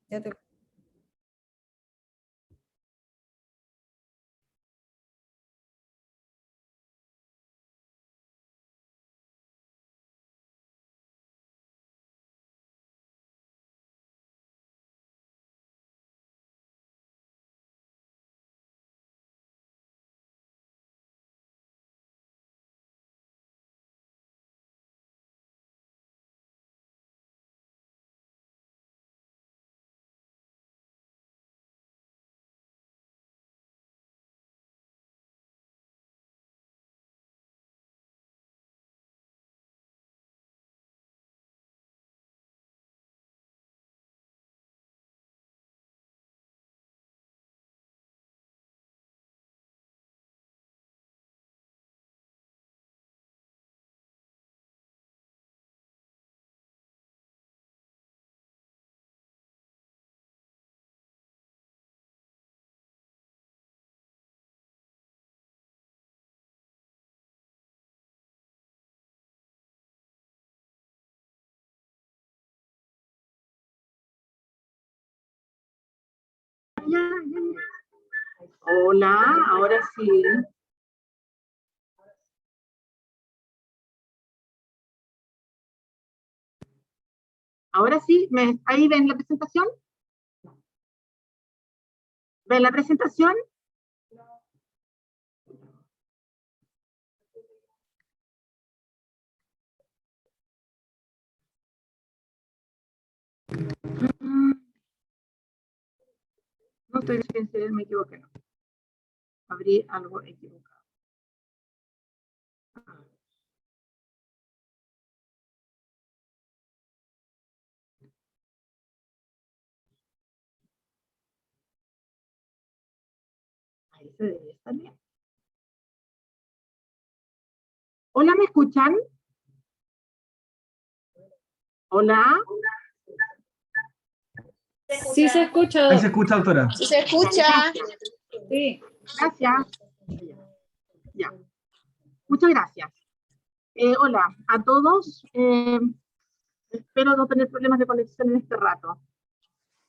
Ya te... Hola, ahora sí. Ahora sí, ¿ahí ven la presentación? ¿Ven la presentación? No estoy diciendo si me equivoqué, no. Abrí algo equivocado. Ahí se debe estar bien. Hola, ¿me escuchan? Hola. Sí se escucha. Ahí se escucha, doctora. Sí se escucha. Sí. Gracias. Ya. Muchas gracias. Hola a todos. Espero no tener problemas de conexión en este rato.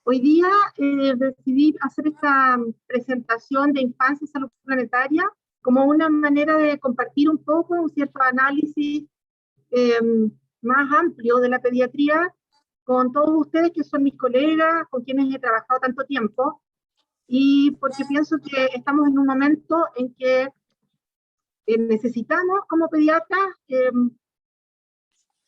Hoy día decidí hacer esta presentación de Infancia y Salud Planetaria como una manera de compartir un poco un cierto análisis más amplio de la pediatría con todos ustedes que son mis colegas, con quienes he trabajado tanto tiempo, y porque pienso que estamos en un momento en que necesitamos como pediatras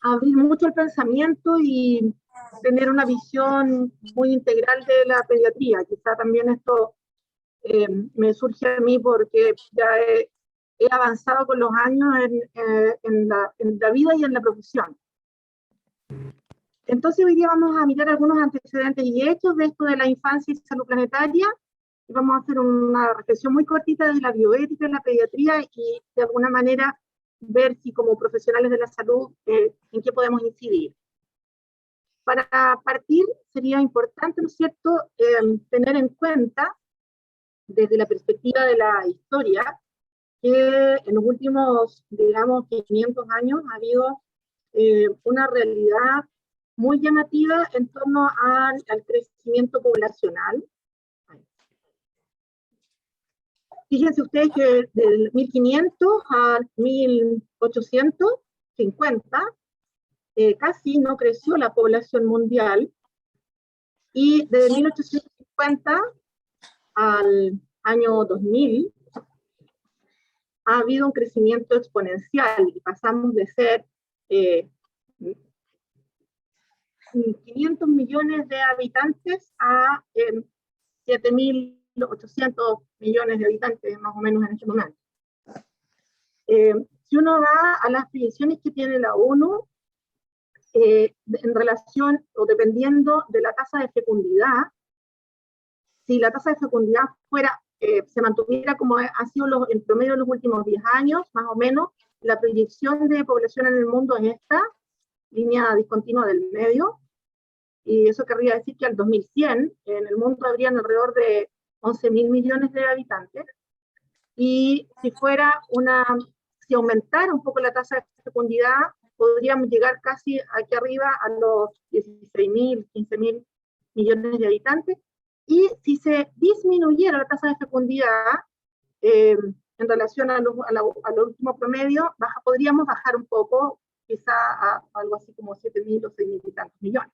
abrir mucho el pensamiento y tener una visión muy integral de la pediatría. Quizá también esto me surge a mí porque ya he avanzado con los años en la vida y en la profesión. Entonces hoy día vamos a mirar algunos antecedentes y hechos de esto de la infancia y salud planetaria, y vamos a hacer una reflexión muy cortita de la bioética en la pediatría y de alguna manera ver si como profesionales de la salud en qué podemos incidir. Para partir sería importante, ¿no es cierto?, tener en cuenta desde la perspectiva de la historia que en los últimos, digamos, 500 años ha habido una realidad muy llamativa en torno al crecimiento poblacional. Fíjense ustedes que del 1500 al 1850 casi no creció la población mundial, y de 1850 al año 2000 ha habido un crecimiento exponencial y pasamos de ser 500 millones de habitantes a 7.800 millones de habitantes más o menos en este momento. Si uno va a las proyecciones que tiene la ONU en relación o dependiendo de la tasa de fecundidad, si la tasa de fecundidad se mantuviera como ha sido en promedio en los últimos 10 años, más o menos, la proyección de población en el mundo es esta línea discontinua del medio, y eso querría decir que al 2100 en el mundo habrían alrededor de 11.000 millones de habitantes, y si aumentara un poco la tasa de fecundidad, podríamos llegar casi aquí arriba a los 16.000, 15.000 millones de habitantes, y si se disminuyera la tasa de fecundidad en relación a lo último promedio, podríamos bajar un poco, quizá a algo así como 7.000 o 6.000 y tantos millones.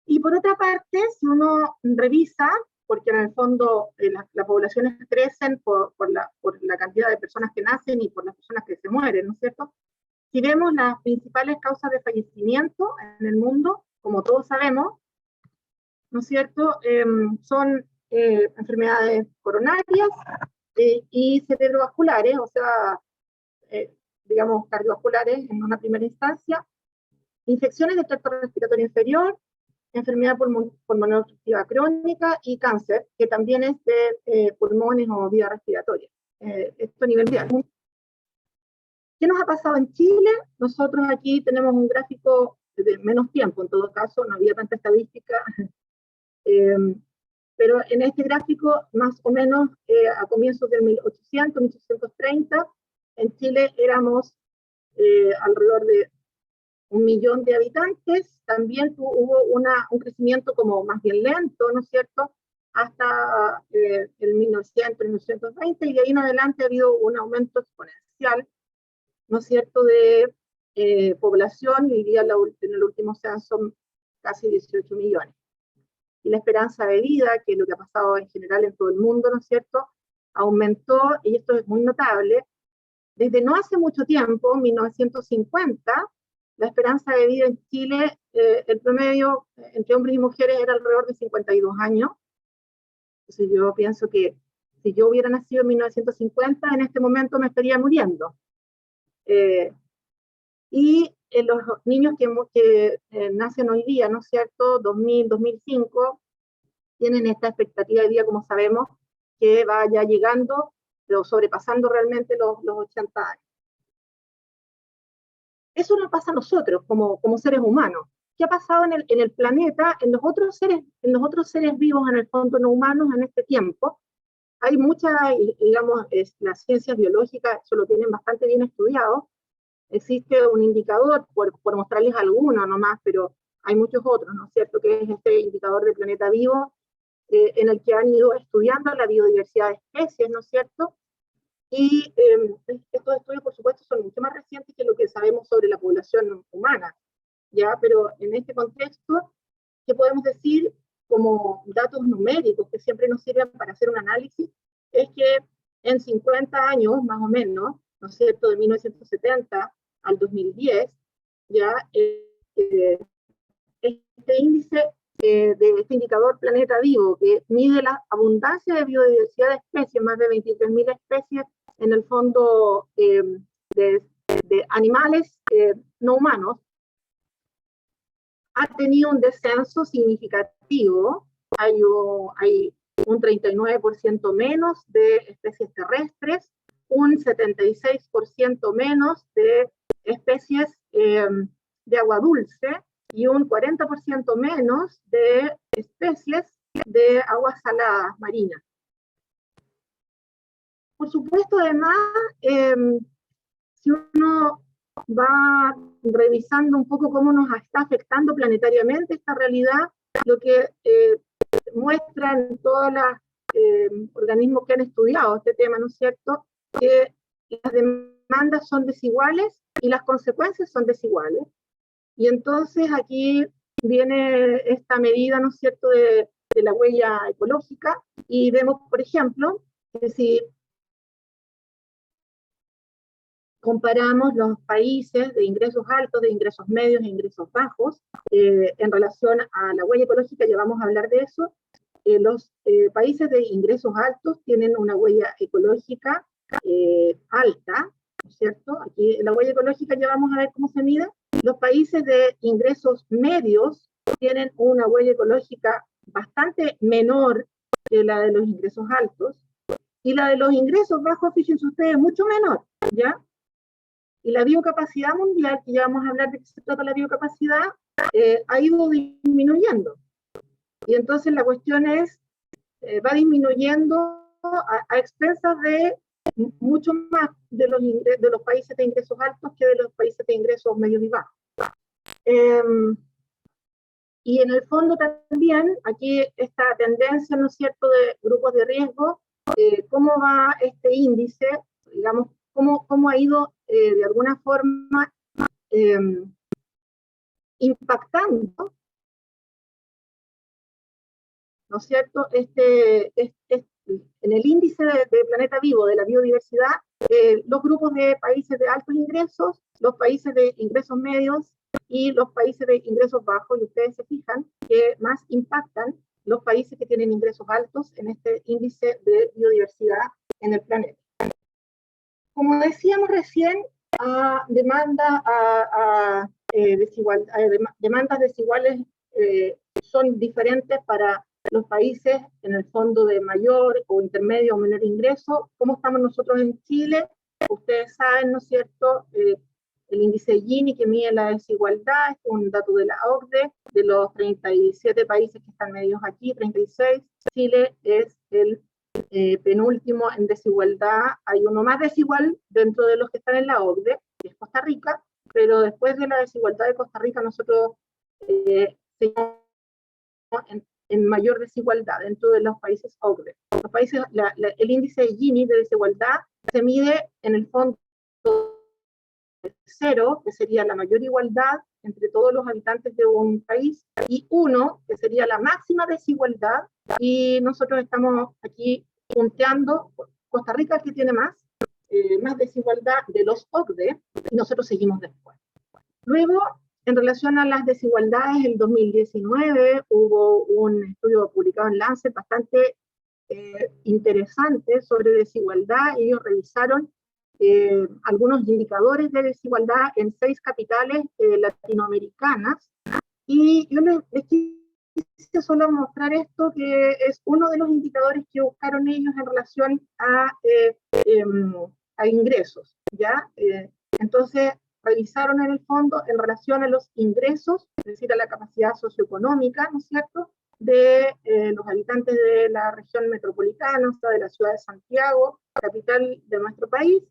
Y por otra parte, si uno revisa, porque en el fondo las poblaciones crecen por la cantidad de personas que nacen y por las personas que se mueren, ¿no es cierto? Si vemos las principales causas de fallecimiento en el mundo, como todos sabemos, ¿no es cierto? Son enfermedades coronarias y cerebrovasculares, o sea, digamos, cardiovasculares en una primera instancia, infecciones del tracto respiratorio inferior, enfermedad pulmonar obstructiva crónica y cáncer, que también es de pulmones o vía respiratoria. Esto a nivel mundial. ¿Qué nos ha pasado en Chile? Nosotros aquí tenemos un gráfico de menos tiempo, en todo caso, no había tanta estadística, pero en este gráfico, más o menos a comienzos del 1800, 1830, en Chile éramos alrededor de 1 millón de habitantes. También hubo un crecimiento como más bien lento, ¿no es cierto?, hasta el 1900, 1920, y de ahí en adelante ha habido un aumento exponencial, ¿no es cierto?, de población, y hoy día en el último censo casi 18 millones. Y la esperanza de vida, que es lo que ha pasado en general en todo el mundo, ¿no es cierto?, aumentó, y esto es muy notable, desde no hace mucho tiempo, 1950, la esperanza de vida en Chile, el promedio entre hombres y mujeres era alrededor de 52 años. Entonces yo pienso que si yo hubiera nacido en 1950, en este momento me estaría muriendo. Y los niños que nacen hoy día, ¿no es cierto?, 2000, 2005, tienen esta expectativa de vida, como sabemos, que va ya llegando, pero sobrepasando realmente los 80 años. Eso nos pasa a nosotros, como seres humanos. ¿Qué ha pasado en el planeta, en los otros seres vivos, en el fondo no humanos, en este tiempo? Hay muchas, digamos, las ciencias biológicas eso lo tienen bastante bien estudiado. Existe un indicador, por mostrarles alguno nomás, pero hay muchos otros, ¿no es cierto?, que es este indicador del planeta vivo, en el que han ido estudiando la biodiversidad de especies, ¿no es cierto? Y estos estudios, por supuesto, son mucho más recientes que lo que sabemos sobre la población humana, ¿ya? Pero en este contexto, ¿qué podemos decir como datos numéricos que siempre nos sirven para hacer un análisis? Es que en 50 años, más o menos, ¿no es cierto?, de 1970 al 2010, ya este índice de este indicador Planeta Vivo, que mide la abundancia de biodiversidad de especies, más de 23.000 especies, en el fondo de animales no humanos, ha tenido un descenso significativo. Hay un 39% menos de especies terrestres, un 76% menos de especies de agua dulce, y un 40% menos de especies de aguas saladas marinas. Por supuesto, además, si uno va revisando un poco cómo nos está afectando planetariamente esta realidad, lo que muestran todos los organismos que han estudiado este tema, ¿no es cierto?, que las demandas son desiguales y las consecuencias son desiguales. Y entonces aquí viene esta medida, ¿no es cierto?, de la huella ecológica, y vemos, por ejemplo, que si comparamos los países de ingresos altos, de ingresos medios e ingresos bajos, en relación a la huella ecológica, ya vamos a hablar de eso. Los países de ingresos altos tienen una huella ecológica alta, ¿no es cierto? Aquí la huella ecológica ya vamos a ver cómo se mide. Los países de ingresos medios tienen una huella ecológica bastante menor que la de los ingresos altos, y la de los ingresos bajos, fíjense ustedes, mucho menor, ¿ya? Y la biocapacidad mundial, que ya vamos a hablar de qué se trata la biocapacidad, ha ido disminuyendo. Y entonces la cuestión es, va disminuyendo a expensas de mucho más de los países de ingresos altos que de los países de ingresos medios y bajos. Y en el fondo también, aquí esta tendencia, ¿no es cierto?, de grupos de riesgo, cómo va este índice, digamos, cómo ha ido de alguna forma impactando, ¿no es cierto?, en el índice de planeta vivo, de la biodiversidad, los grupos de países de altos ingresos, los países de ingresos medios y los países de ingresos bajos, y ustedes se fijan que más impactan los países que tienen ingresos altos en este índice de biodiversidad en el planeta. Como decíamos recién, demandas desiguales son diferentes para los países en el fondo de mayor o intermedio o menor ingreso. ¿Cómo estamos nosotros en Chile? Ustedes saben, ¿no es cierto?, el índice Gini que mide la desigualdad, es un dato de la OCDE, de los 37 países que están medios aquí, 36, Chile es el penúltimo en desigualdad. Hay uno más desigual dentro de los que están en la OCDE, que es Costa Rica, pero después de la desigualdad de Costa Rica nosotros seguimos en mayor desigualdad dentro de los países OCDE. Los países, el índice de Gini de desigualdad se mide en el fondo 0, que sería la mayor igualdad entre todos los habitantes de un país, y 1, que sería la máxima desigualdad, y nosotros estamos aquí punteando Costa Rica, que tiene más desigualdad de los OCDE, y nosotros seguimos después. Luego, en relación a las desigualdades, en 2019 hubo un estudio publicado en Lancet bastante interesante sobre desigualdad. Ellos revisaron algunos indicadores de desigualdad en 6 capitales latinoamericanas, y yo les quise solo mostrar esto, que es uno de los indicadores que buscaron ellos en relación a ingresos, ¿ya? Entonces, revisaron en el fondo en relación a los ingresos, es decir, a la capacidad socioeconómica, ¿no es cierto?, de los habitantes de la región metropolitana, o sea, de la ciudad de Santiago, capital de nuestro país,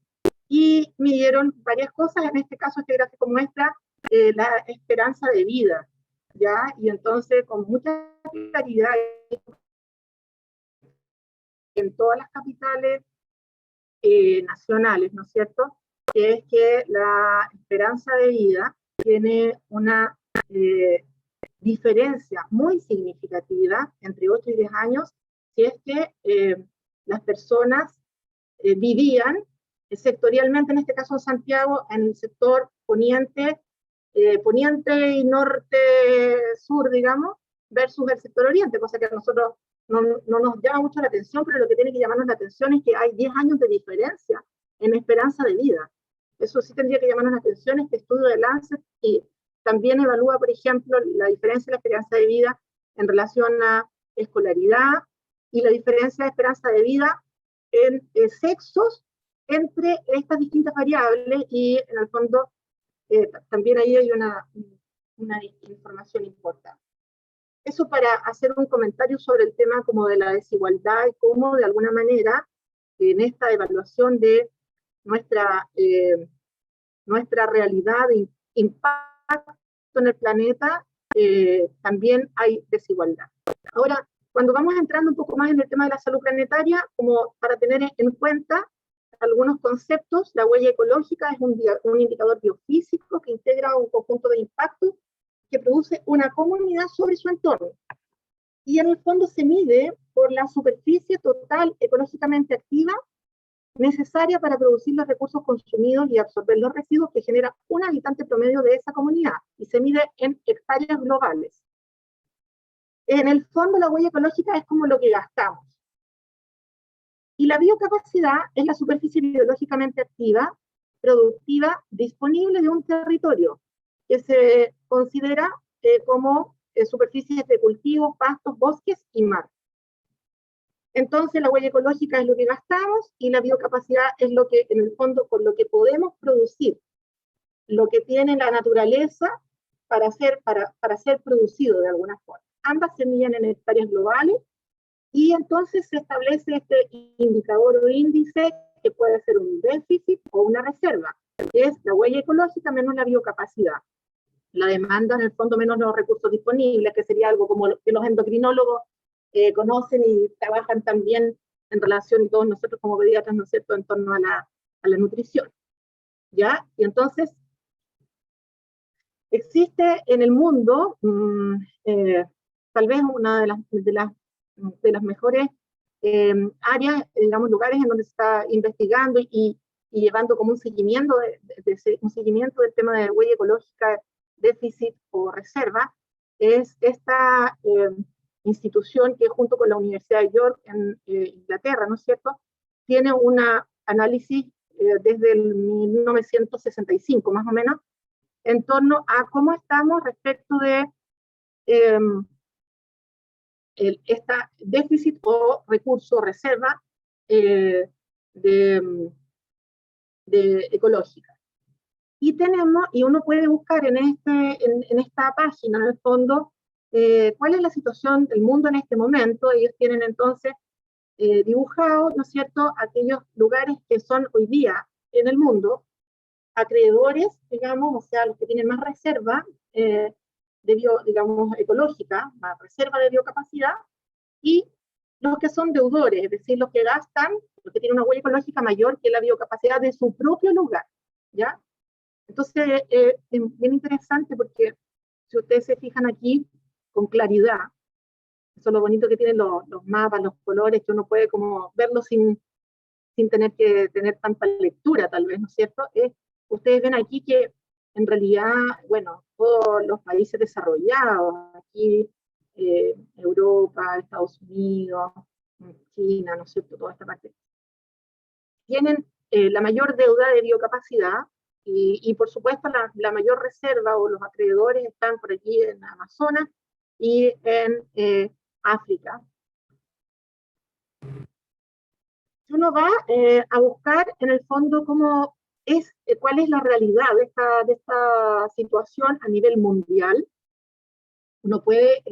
y midieron varias cosas. En este caso, este gráfico muestra la esperanza de vida, ¿ya? Y entonces, con mucha claridad, en todas las capitales nacionales, ¿no es cierto?, que es que la esperanza de vida tiene una diferencia muy significativa entre 8 y 10 años, si es que las personas vivían sectorialmente, en este caso en Santiago, en el sector poniente y norte-sur, digamos, versus el sector oriente, cosa que a nosotros no nos llama mucho la atención, pero lo que tiene que llamarnos la atención es que hay 10 años de diferencia en esperanza de vida. Eso sí tendría que llamarnos la atención. Este estudio de Lancet y también evalúa, por ejemplo, la diferencia de la esperanza de vida en relación a escolaridad y la diferencia de esperanza de vida en sexos entre estas distintas variables, y en el fondo también ahí hay una información importante. Eso para hacer un comentario sobre el tema como de la desigualdad y cómo de alguna manera en esta evaluación de nuestra realidad de impacto en el planeta, también hay desigualdad. Ahora, cuando vamos entrando un poco más en el tema de la salud planetaria, como para tener en cuenta algunos conceptos, la huella ecológica es un indicador biofísico que integra un conjunto de impactos que produce una comunidad sobre su entorno. Y en el fondo se mide por la superficie total ecológicamente activa necesaria para producir los recursos consumidos y absorber los residuos que genera un habitante promedio de esa comunidad, y se mide en hectáreas globales. En el fondo, la huella ecológica es como lo que gastamos. Y la biocapacidad es la superficie biológicamente activa, productiva, disponible de un territorio, que se considera como superficies de cultivo, pastos, bosques y mar. Entonces, la huella ecológica es lo que gastamos y la biocapacidad es lo que, en el fondo, por lo que podemos producir, lo que tiene la naturaleza para ser producido de alguna forma. Ambas se miden en hectáreas globales, y entonces se establece este indicador o índice que puede ser un déficit o una reserva, que es la huella ecológica menos la biocapacidad. la demanda, en el fondo, menos los recursos disponibles, que sería algo como lo que los endocrinólogos conocen y trabajan también en relación, y todos nosotros como pediatras, ¿no es cierto?, en torno a la nutrición, ¿ya? Y entonces, existe en el mundo, tal vez una de las mejores áreas, digamos, lugares en donde se está investigando y llevando como un seguimiento, un seguimiento del tema de huella ecológica, déficit o reserva, es esta institución que junto con la Universidad de York en Inglaterra, ¿no es cierto?, tiene un análisis desde el 1965 más o menos, en torno a cómo estamos respecto de esta déficit o recurso, reserva de ecológica. Y uno puede buscar en esta página, en el fondo, cuál es la situación del mundo en este momento. Ellos tienen entonces dibujados, ¿no es cierto?, aquellos lugares que son hoy día en el mundo acreedores, digamos, o sea, los que tienen más reserva digamos, ecológica, más reserva de biocapacidad, y los que son deudores, es decir, los que gastan, los que tienen una huella ecológica mayor que la biocapacidad de su propio lugar, ¿ya? Entonces, es bien interesante porque si ustedes se fijan aquí con claridad, eso es lo bonito que tienen los mapas, los colores, que uno puede como verlos sin tener que tener tanta lectura, tal vez, ¿no es cierto? Ustedes ven aquí que en realidad, bueno, todos los países desarrollados, aquí Europa, Estados Unidos, China, ¿no es cierto?, toda esta parte, tienen la mayor deuda de biocapacidad y por supuesto la mayor reserva o los acreedores están por aquí en Amazonas y en África. Uno va a buscar en el fondo cuál es la realidad de esta situación a nivel mundial. Uno puede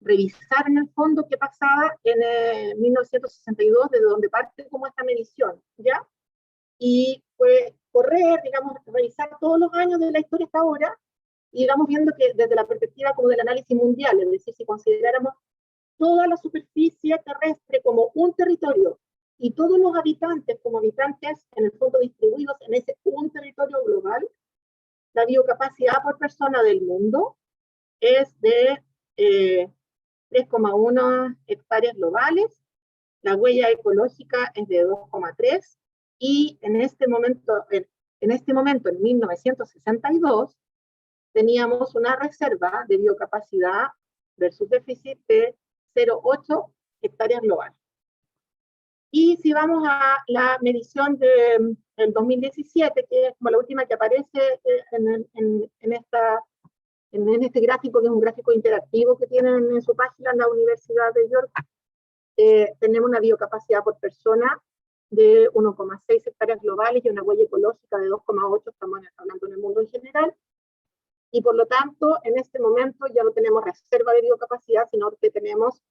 revisar en el fondo qué pasaba en 1962, desde donde parte como esta medición, ¿ya? Y puede correr, digamos, revisar todos los años de la historia hasta ahora, y vamos viendo que desde la perspectiva como del análisis mundial, es decir, si consideráramos toda la superficie terrestre como un territorio, y todos los habitantes como habitantes en el fondo distribuidos en ese un territorio global, la biocapacidad por persona del mundo es de 3,1 hectáreas globales, la huella ecológica es de 2,3, y en este momento, en 1962, teníamos una reserva de biocapacidad versus déficit de 0,8 hectáreas globales. Y si vamos a la medición del 2017, que es como la última que aparece en este gráfico, que es un gráfico interactivo que tienen en su página en la Universidad de York, tenemos una biocapacidad por persona de 1,6 hectáreas globales y una huella ecológica de 2,8, estamos hablando en el mundo en general, y por lo tanto, en este momento ya no tenemos reserva de biocapacidad, sino que tenemos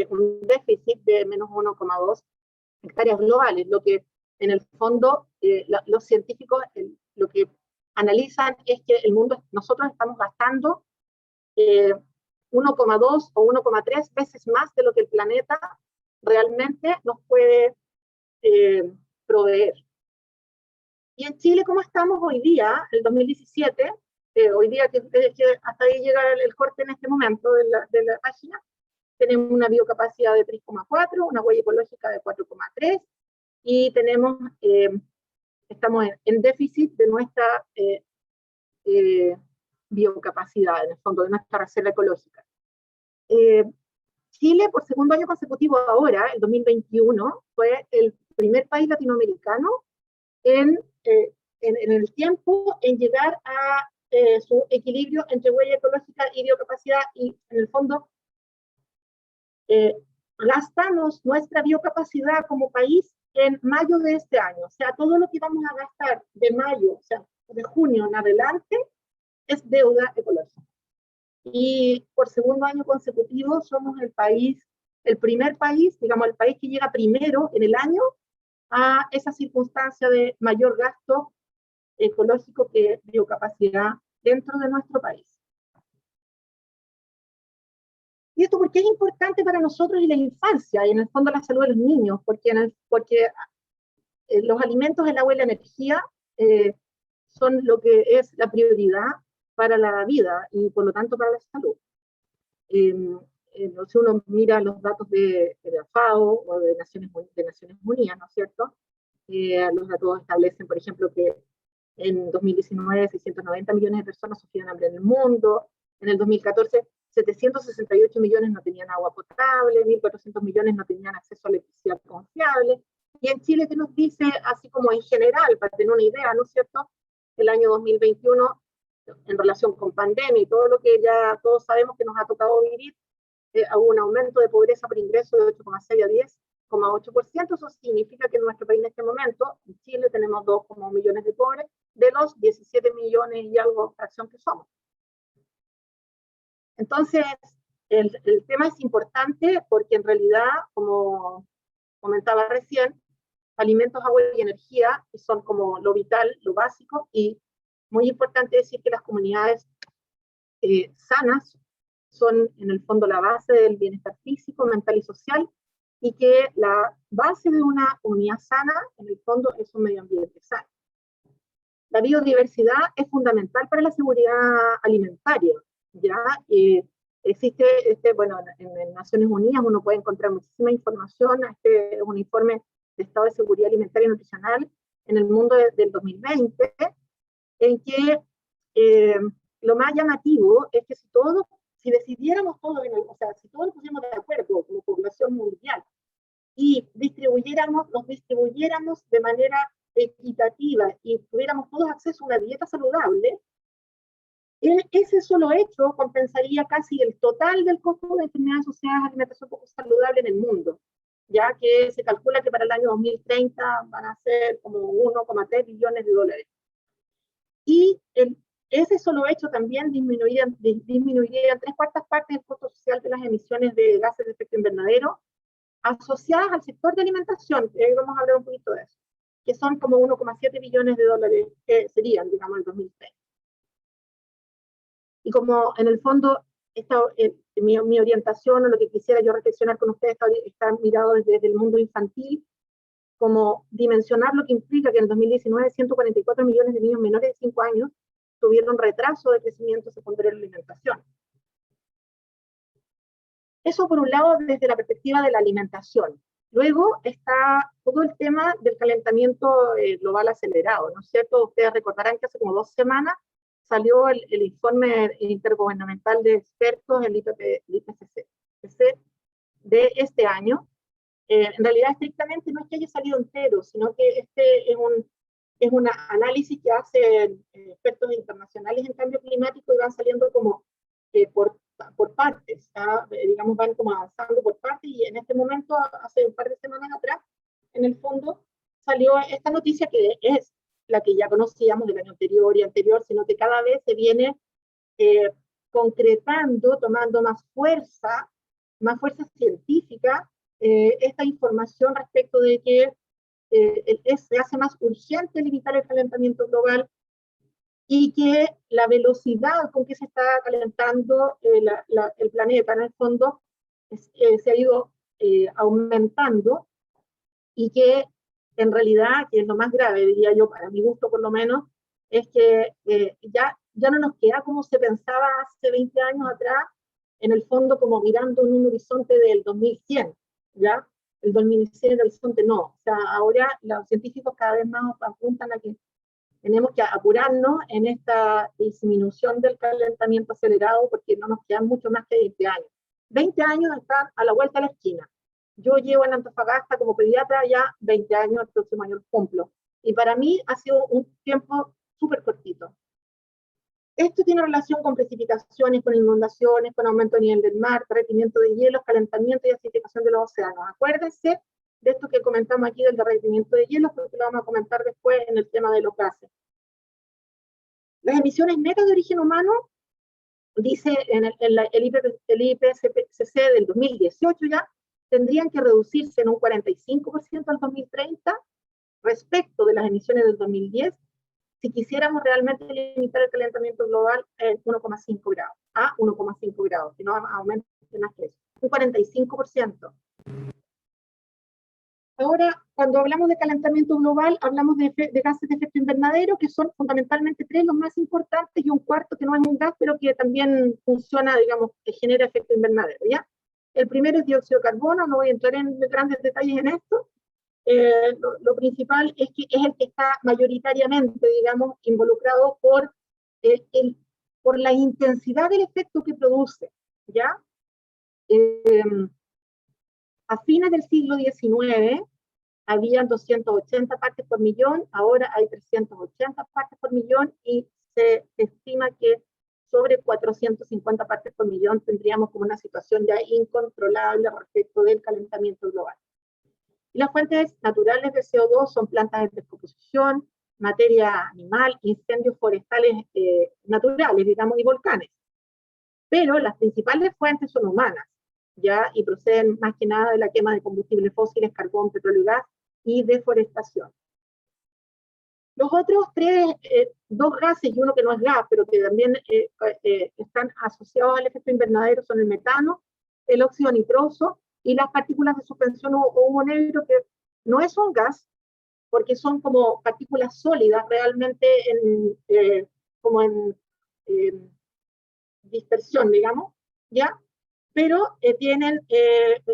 un déficit de menos 1,2 hectáreas globales, lo que en el fondo los científicos lo que analizan es que el mundo, nosotros estamos gastando 1,2 o 1,3 veces más de lo que el planeta realmente nos puede proveer. Y en Chile, ¿cómo estamos hoy día, el 2017? Hoy día, que hasta ahí llega el corte en este momento de la página, tenemos una biocapacidad de 3,4, una huella ecológica de 4,3, y estamos en déficit de nuestra biocapacidad, en el fondo, de nuestra reserva ecológica. Chile, por segundo año consecutivo ahora, el 2021, fue el primer país latinoamericano en el tiempo en llegar a su equilibrio entre huella ecológica y biocapacidad, y en el fondo gastamos nuestra biocapacidad como país en mayo de este año. O sea, todo lo que vamos a gastar de mayo, o sea, de junio en adelante, es deuda ecológica. Y por segundo año consecutivo somos el primer país, digamos, el país que llega primero en el año a esa circunstancia de mayor gasto ecológico que biocapacidad dentro de nuestro país. ¿Y esto por qué es importante para nosotros y la infancia, y en el fondo la salud de los niños? Porque los alimentos, el agua y la energía son lo que es la prioridad para la vida y por lo tanto para la salud. Si uno mira los datos de la FAO o de Naciones Unidas, ¿no es cierto? Los datos establecen, por ejemplo, que en 2019 690 millones de personas sufrían hambre en el mundo, en el 2014 768 millones no tenían agua potable, 1.400 millones no tenían acceso a electricidad confiable, y en Chile, ¿qué nos dice? Así como en general, para tener una idea, ¿no es cierto? El año 2021, en relación con pandemia y todo lo que ya todos sabemos que nos ha tocado vivir, hubo un aumento de pobreza por ingreso de 8,6 a 10,8%. Eso significa que en nuestro país en este momento, en Chile, tenemos 2,1 millones de pobres, de los 17 millones y algo fracción que somos. Entonces, el tema es importante porque en realidad, como comentaba recién, alimentos, agua y energía son como lo vital, lo básico, y muy importante decir que las comunidades sanas son en el fondo la base del bienestar físico, mental y social, y que la base de una comunidad sana, en el fondo, es un medio ambiente sano. La biodiversidad es fundamental para la seguridad alimentaria, ¿ya? Existe, bueno, en Naciones Unidas uno puede encontrar muchísima información. Este es un informe de estado de seguridad alimentaria y nutricional en el mundo del 2020, en que lo más llamativo es que si decidiéramos todos, o sea, si todos nos pusiéramos de acuerdo como población mundial y nos distribuyéramos de manera equitativa y tuviéramos todos acceso a una dieta saludable, ese solo hecho compensaría casi el total del costo de enfermedades asociadas a alimentación poco saludable en el mundo, ya que se calcula que para el año 2030 van a ser como 1,3 billones de dólares. Y ese solo hecho también disminuiría en 3/4 partes el costo social de las emisiones de gases de efecto invernadero asociadas al sector de alimentación, que vamos a hablar un poquito de eso, que son como 1,7 billones de dólares que serían, digamos, en 2030. Y como en el fondo, mi orientación o lo que quisiera yo reflexionar con ustedes está mirado desde el mundo infantil, como dimensionar lo que implica que en 2019 144 millones de niños menores de 5 años tuvieron retraso de crecimiento secundario en la alimentación. Eso por un lado desde la perspectiva de la alimentación. Luego está todo el tema del calentamiento global acelerado, ¿no es cierto? Ustedes recordarán que hace como 2 semanas salió el informe intergubernamental de expertos, el IPCC, de este año. En realidad, estrictamente, no es que haya salido entero, sino que este es un análisis que hacen expertos internacionales en cambio climático y van saliendo como por partes, digamos, van como avanzando por partes, y en este momento, hace un par de semanas atrás, en el fondo, salió esta noticia que es la que ya conocíamos del año anterior y anterior, sino que cada vez se viene concretando, tomando más fuerza científica, esta información respecto de que se hace más urgente limitar el calentamiento global y que la velocidad con que se está calentando el planeta, en el fondo, se ha ido aumentando, y que en realidad, que es lo más grave, diría yo, para mi gusto por lo menos, es que ya no nos queda como se pensaba hace 20 años atrás, en el fondo como mirando en un horizonte del 2100, ¿ya? El 2100 el horizonte no. O sea, ahora los científicos cada vez más apuntan a que tenemos que apurarnos en esta disminución del calentamiento acelerado, porque no nos quedan mucho más que 20 años. 20 años están a la vuelta de la esquina. Yo llevo en Antofagasta como pediatra ya 20 años, el próximo año lo cumplo. Y para mí ha sido un tiempo súper cortito. Esto tiene relación con precipitaciones, con inundaciones, con aumento de nivel del mar, derretimiento de hielos, calentamiento y acidificación de los océanos. Acuérdense de esto que comentamos aquí del derretimiento de hielos, porque lo vamos a comentar después en el tema de los gases. Las emisiones netas de origen humano, dice el IPCC del 2018 ya, tendrían que reducirse en un 45% al 2030 respecto de las emisiones del 2010, si quisiéramos realmente limitar el calentamiento global en 1,5 grados, a 1,5 grados, que no aumente más que eso, un 45%. Ahora, cuando hablamos de calentamiento global, hablamos de gases de efecto invernadero, que son fundamentalmente tres los más importantes, y un cuarto que no es un gas, pero que también funciona, digamos, que genera efecto invernadero, ¿ya? El primero es dióxido de carbono, no voy a entrar en grandes detalles en esto. Lo principal es que es el que está mayoritariamente, digamos, involucrado por la intensidad del efecto que produce, ¿ya? A fines del siglo XIX habían 280 partes por millón, ahora hay 380 partes por millón, y se estima que sobre 450 partes por millón tendríamos como una situación ya incontrolable respecto del calentamiento global. Y las fuentes naturales de CO2 son plantas de descomposición, materia animal, incendios forestales naturales, digamos, y volcanes. Pero las principales fuentes son humanas, ¿ya? Y proceden más que nada de la quema de combustibles fósiles, carbón, petróleo y gas, y deforestación. Los otros dos gases, y uno que no es gas, pero que también están asociados al efecto invernadero, son el metano, el óxido nitroso y las partículas de suspensión o humo negro, que no es un gas, porque son como partículas sólidas realmente como en dispersión, digamos, ¿ya? Pero tienen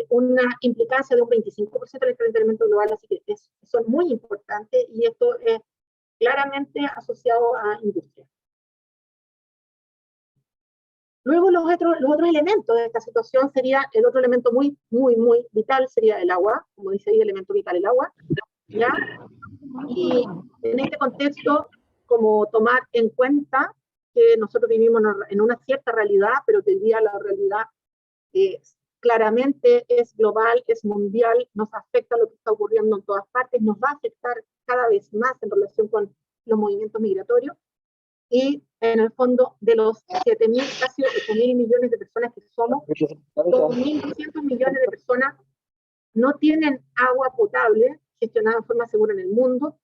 una implicancia de un 25% del calentamiento global, así que son muy importantes, y esto es claramente asociado a industria. Luego los otros elementos de esta situación sería, el otro elemento muy vital sería el agua, como dice ahí, elemento vital el agua, ¿ya? Y en este contexto, como tomar en cuenta que nosotros vivimos en una cierta realidad, pero que hoy día la realidad claramente es global, es mundial, nos afecta lo que está ocurriendo en todas partes, nos va a afectar cada vez más en relación con los movimientos migratorios, y en el fondo de los 7.000, casi 8.000 millones de personas que somos, 2.200 millones de personas no tienen agua potable gestionada de forma segura en el mundo,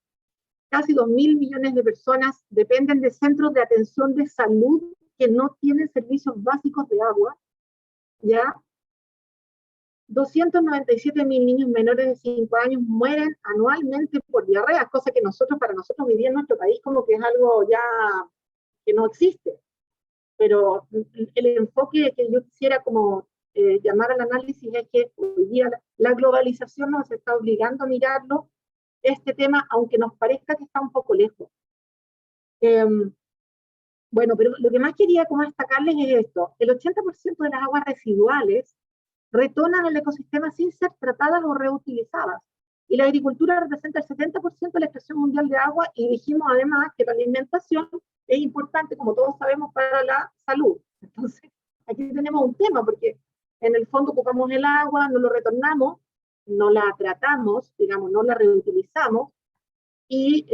casi 2.000 millones de personas dependen de centros de atención de salud que no tienen servicios básicos de agua, ¿ya? 297.000 niños menores de 5 años mueren anualmente por diarrea, cosa que para nosotros vivir en nuestro país como que es algo ya que no existe. Pero el enfoque que yo quisiera como llamar al análisis es que hoy día la globalización nos está obligando a mirarlo, este tema, aunque nos parezca que está un poco lejos. Bueno, pero lo que más quería como destacarles es esto: el 80% de las aguas residuales retornan al ecosistema sin ser tratadas o reutilizadas. Y la agricultura representa el 70% de la extracción mundial de agua, y dijimos además que la alimentación es importante, como todos sabemos, para la salud. Entonces, aquí tenemos un tema, porque en el fondo ocupamos el agua, no lo retornamos, no la tratamos, digamos, no la reutilizamos, y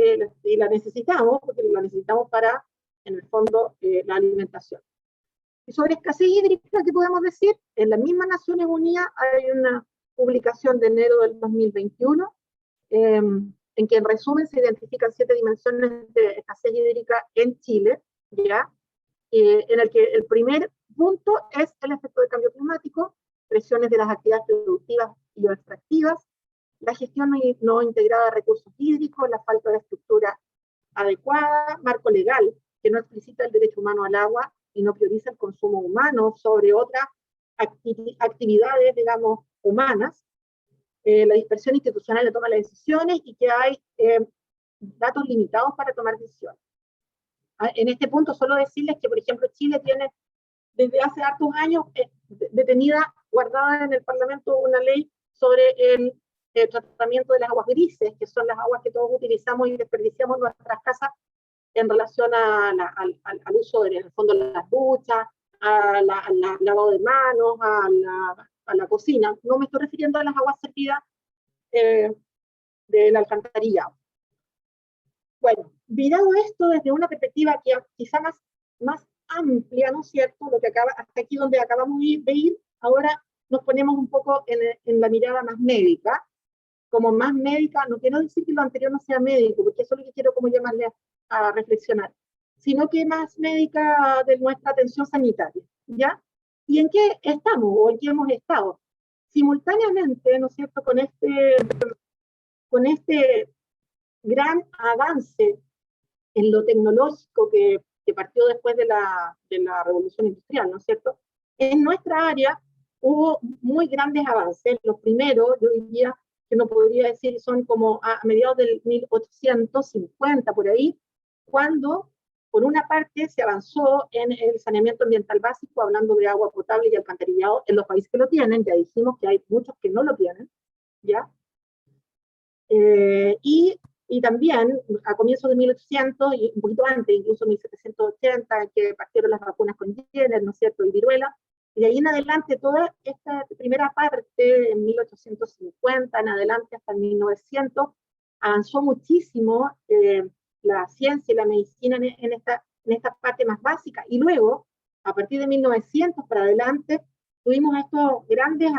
la necesitamos, porque la necesitamos para, en el fondo, la alimentación. Y sobre escasez hídrica, ¿qué podemos decir? En las mismas Naciones Unidas hay una publicación de enero del 2021, en que en resumen se identifican 7 dimensiones de escasez hídrica en Chile, ¿ya? En el que el primer punto es el efecto del cambio climático, presiones de las actividades productivas y o extractivas, la gestión no integrada de recursos hídricos, la falta de estructura adecuada, marco legal que no explicita el derecho humano al agua y no prioriza el consumo humano sobre otras actividades, digamos, humanas, la dispersión institucional de toma de decisiones, y que hay datos limitados para tomar decisiones. En este punto, solo decirles que, por ejemplo, Chile tiene desde hace hartos años detenida, guardada en el Parlamento, una ley sobre el tratamiento de las aguas grises, que son las aguas que todos utilizamos y desperdiciamos en nuestras casas en relación al uso de, en el fondo, las duchas, al lavado de manos, a la cocina. No me estoy refiriendo a las aguas servidas del alcantarillado. Bueno, mirado esto desde una perspectiva que quizá más amplia, ¿no es cierto? Lo que hasta aquí donde acabamos de ir, ahora nos ponemos un poco en la mirada más médica, como más médica, no quiero decir que lo anterior no sea médico, porque eso es lo que quiero como llamarle a reflexionar, sino que más médica de nuestra atención sanitaria, ¿ya? ¿Y en qué estamos o en qué hemos estado? Simultáneamente, ¿no es cierto?, con este gran avance en lo tecnológico que partió después de la revolución industrial, ¿no es cierto? En nuestra área hubo muy grandes avances. Los primeros, yo diría que no podría decir, son como a mediados del 1850, por ahí, cuando, por una parte, se avanzó en el saneamiento ambiental básico, hablando de agua potable y alcantarillado en los países que lo tienen, ya dijimos que hay muchos que no lo tienen, ¿ya? Y también a comienzos de 1800, y un poquito antes, incluso 1780, que partieron las vacunas con Jenner, ¿no es cierto?, y viruela, y de ahí en adelante, toda esta primera parte, en 1850 en adelante hasta 1900, avanzó muchísimo la ciencia y la medicina en esta parte más básica, y luego, a partir de 1900 para adelante, tuvimos estos grandes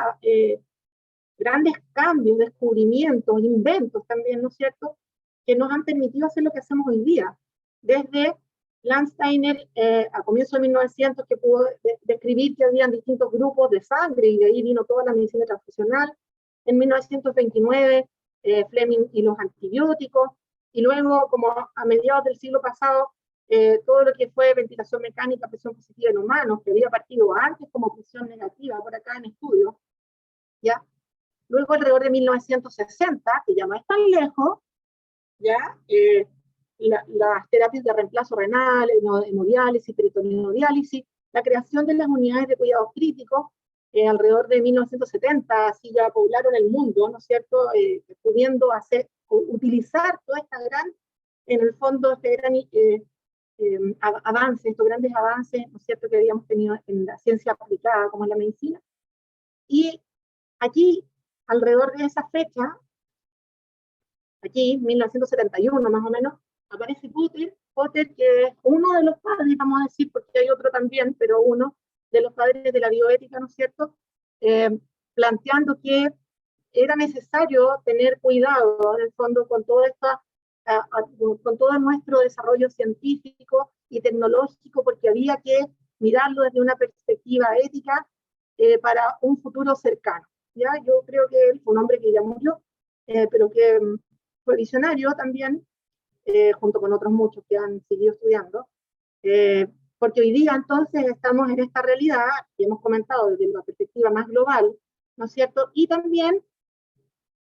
cambios, descubrimientos, inventos también, ¿no es cierto?, que nos han permitido hacer lo que hacemos hoy día. Desde Landsteiner, a comienzos de 1900, que pudo describir que habían distintos grupos de sangre, y de ahí vino toda la medicina transfusional. En 1929, Fleming y los antibióticos, y luego, como a mediados del siglo pasado, todo lo que fue ventilación mecánica, presión positiva en humanos, que había partido antes como presión negativa, por acá en estudio, ¿ya? Luego, alrededor de 1960, que ya no es tan lejos, ¿ya? Las terapias de reemplazo renal, hemodiálisis, peritoneodiálisis, la creación de las unidades de cuidados críticos, alrededor de 1970, así ya poblaron el mundo, ¿no es cierto?, pudiendo utilizar toda esta gran, en el fondo, este gran avance, estos grandes avances, ¿no es cierto?, que habíamos tenido en la ciencia aplicada, como en la medicina. Y aquí, alrededor de esa fecha, aquí, 1971 más o menos, aparece Potter, que es uno de los padres, vamos a decir, porque hay otro también, pero uno de los padres de la bioética, ¿no es cierto?, planteando que era necesario tener cuidado, en el fondo, con todo con todo nuestro desarrollo científico y tecnológico, porque había que mirarlo desde una perspectiva ética para un futuro cercano. ¿Ya? Yo creo que él fue un hombre que ya murió, pero que fue visionario también, junto con otros muchos que han seguido estudiando, porque hoy día entonces estamos en esta realidad que hemos comentado desde la perspectiva más global, ¿no es cierto? Y también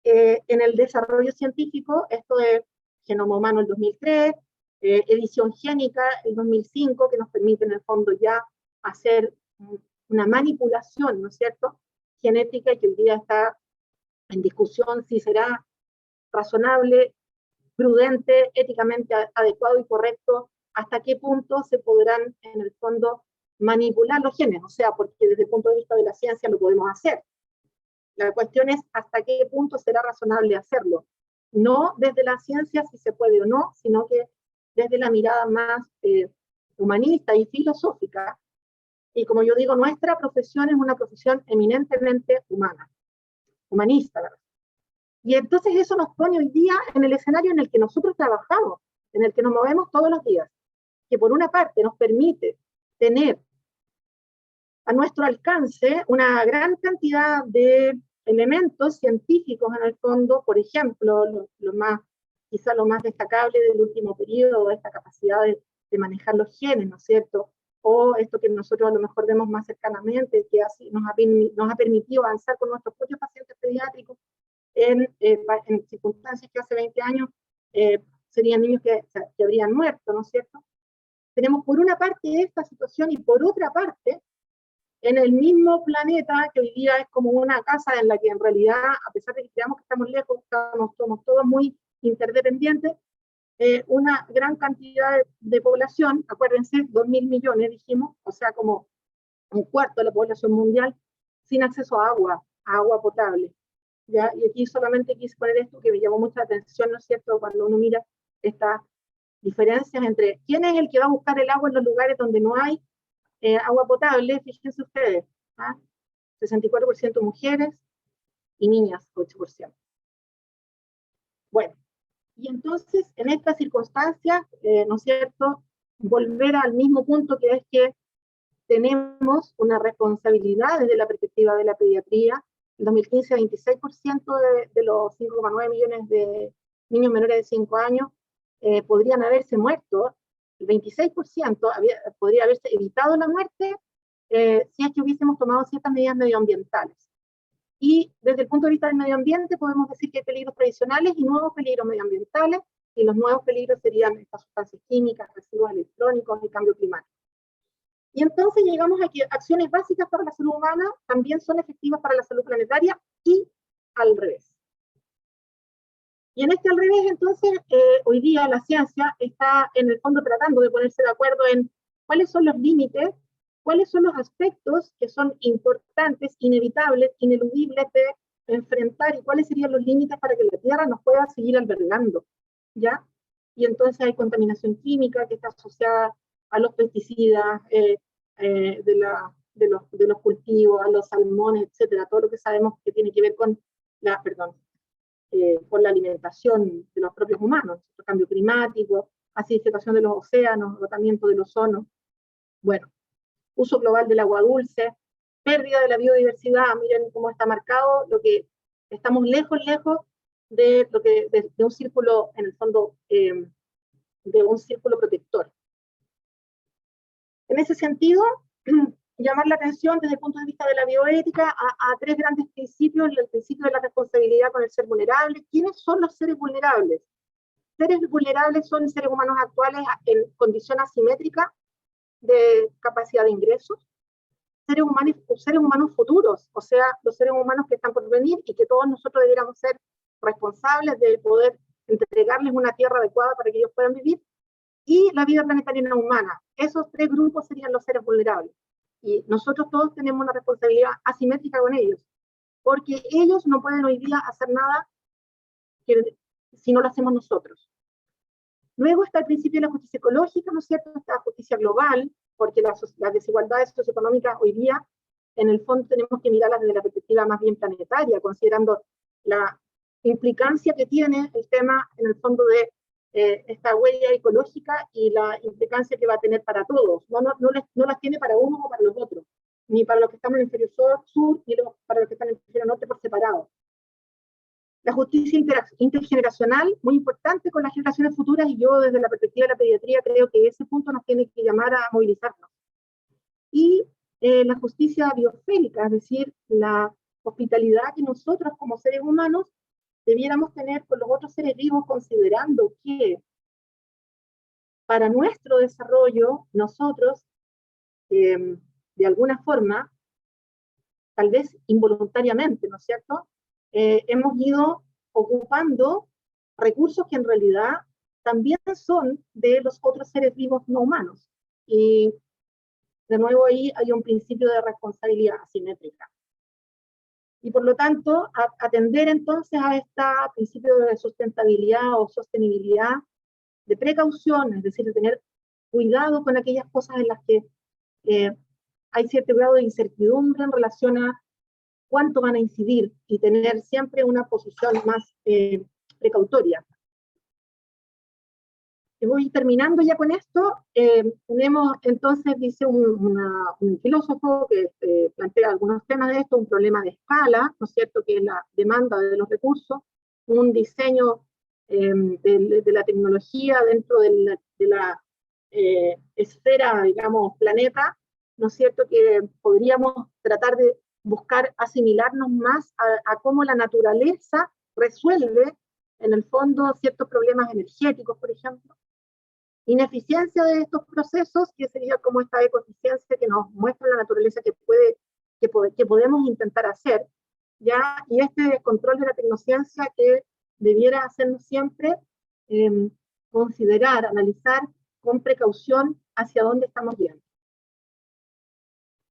en el desarrollo científico, esto de genoma humano el 2003, edición génica el 2005, que nos permite en el fondo ya hacer una manipulación, ¿no es cierto?, genética, y que hoy día está en discusión si será razonable, prudente, éticamente adecuado y correcto, hasta qué punto se podrán, en el fondo, manipular los genes, o sea, porque desde el punto de vista de la ciencia lo podemos hacer. La cuestión es hasta qué punto será razonable hacerlo. No desde la ciencia si se puede o no, sino que desde la mirada más humanista y filosófica. Y como yo digo, nuestra profesión es una profesión eminentemente humana, humanista, ¿verdad? Y entonces eso nos pone hoy día en el escenario en el que nosotros trabajamos, en el que nos movemos todos los días, que por una parte nos permite tener a nuestro alcance una gran cantidad de elementos científicos en el fondo, por ejemplo, quizá lo más destacable del último periodo, esta capacidad de manejar los genes, ¿no es cierto?, o esto que nosotros a lo mejor vemos más cercanamente, que nos ha permitido avanzar con nuestros propios pacientes pediátricos en circunstancias que hace 20 años serían niños que habrían muerto, ¿no es cierto? Tenemos por una parte esta situación, y por otra parte, en el mismo planeta, que hoy día es como una casa en la que en realidad, a pesar de que creamos que estamos lejos, somos todos muy interdependientes, una gran cantidad de población, acuérdense, 2.000 millones dijimos, o sea, como un cuarto de la población mundial, sin acceso a agua potable. ¿Ya? Y aquí solamente quise poner esto que me llamó mucha atención, ¿no es cierto?, cuando uno mira estas diferencias entre quién es el que va a buscar el agua en los lugares donde no hay agua potable. Fíjense ustedes, ¿ah? 64% mujeres y niñas, 8%. Y entonces, en estas circunstancias, ¿no es cierto?, volver al mismo punto, que es que tenemos una responsabilidad desde la perspectiva de la pediatría. En 2015, 26% de los 5,9 millones de niños menores de 5 años podrían haberse muerto. El 26% podría haberse evitado la muerte si es que hubiésemos tomado ciertas medidas medioambientales. Y desde el punto de vista del medio ambiente podemos decir que hay peligros tradicionales y nuevos peligros medioambientales, y los nuevos peligros serían estas sustancias químicas, residuos electrónicos y cambio climático. Y entonces llegamos a que acciones básicas para la salud humana también son efectivas para la salud planetaria, y al revés. Y en este al revés, entonces, hoy día la ciencia está en el fondo tratando de ponerse de acuerdo en cuáles son los límites, cuáles son los aspectos que son importantes, inevitables, ineludibles de enfrentar, y cuáles serían los límites para que la Tierra nos pueda seguir albergando, ¿ya? Y entonces hay contaminación química que está asociada a los pesticidas, de los cultivos, a los salmones, etcétera, todo lo que sabemos que tiene que ver con con la alimentación de los propios humanos, el cambio climático, acidificación de los océanos, agotamiento del ozono, bueno, uso global del agua dulce, pérdida de la biodiversidad. Miren cómo está marcado, lo que estamos lejos de un círculo, en el fondo, de un círculo protector. En ese sentido, llamar la atención desde el punto de vista de la bioética a tres grandes principios: el principio de la responsabilidad con el ser vulnerable. ¿Quiénes son los seres vulnerables? Seres vulnerables son seres humanos actuales en condición asimétrica de capacidad de ingresos, seres humanos futuros, o sea, los seres humanos que están por venir, y que todos nosotros debiéramos ser responsables de poder entregarles una tierra adecuada para que ellos puedan vivir, y la vida planetaria no humana. Esos tres grupos serían los seres vulnerables. Y nosotros todos tenemos una responsabilidad asimétrica con ellos, porque ellos no pueden hoy día hacer nada si no lo hacemos nosotros. Luego está el principio de la justicia ecológica, ¿no es cierto? Está la justicia global, porque las desigualdades socioeconómicas hoy día, en el fondo, tenemos que mirarlas desde la perspectiva más bien planetaria, considerando la implicancia que tiene el tema, en el fondo, de esta huella ecológica, y la implicancia que va a tener para todos. No las tiene para unos o para los otros, ni para los que estamos en el hemisferio sur, ni para los que están en el hemisferio norte por separado. La justicia intergeneracional, muy importante con las generaciones futuras, y yo desde la perspectiva de la pediatría creo que ese punto nos tiene que llamar a movilizarnos. Y la justicia biofélica, es decir, la hospitalidad que nosotros como seres humanos debiéramos tener con los otros seres vivos, considerando que para nuestro desarrollo nosotros, de alguna forma, tal vez involuntariamente, ¿no es cierto?, hemos ido ocupando recursos que en realidad también son de los otros seres vivos no humanos. Y de nuevo ahí hay un principio de responsabilidad asimétrica. Y por lo tanto, atender entonces a este principio de sustentabilidad o sostenibilidad, de precaución, es decir, de tener cuidado con aquellas cosas en las que hay cierto grado de incertidumbre en relación a cuánto van a incidir, y tener siempre una posición más precautoria. Y voy terminando ya con esto. Tenemos entonces, dice un filósofo que plantea algunos temas de esto: un problema de escala, ¿no es cierto?, que es la demanda de los recursos, un diseño de la tecnología dentro de la esfera, digamos, planeta, ¿no es cierto?, que podríamos tratar de buscar asimilarnos más a cómo la naturaleza resuelve, en el fondo, ciertos problemas energéticos, por ejemplo. Ineficiencia de estos procesos, que sería como esta ecoeficiencia que nos muestra la naturaleza que podemos intentar hacer, ¿ya? Y este descontrol de la tecnociencia que debiera hacernos siempre considerar, analizar con precaución hacia dónde estamos viendo.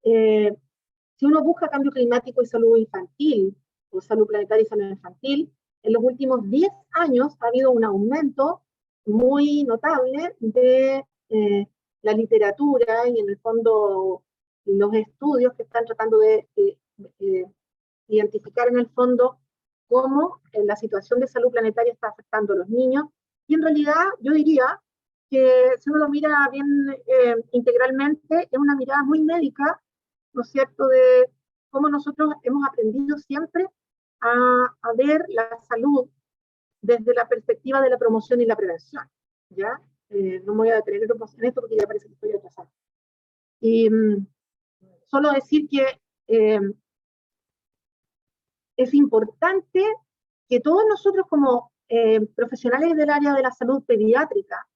Si uno busca cambio climático y salud infantil, o salud planetaria y salud infantil, en los últimos 10 años ha habido un aumento muy notable de la literatura, y en el fondo los estudios que están tratando de identificar en el fondo cómo la situación de salud planetaria está afectando a los niños, Y en realidad yo diría que si uno lo mira bien integralmente, es una mirada muy médica, ¿no es cierto?, de cómo nosotros hemos aprendido siempre a ver la salud desde la perspectiva de la promoción y la prevención, ¿ya? No me voy a detener en esto porque ya parece que estoy atrasada. Y solo decir que es importante que todos nosotros como profesionales del área de la salud pediátrica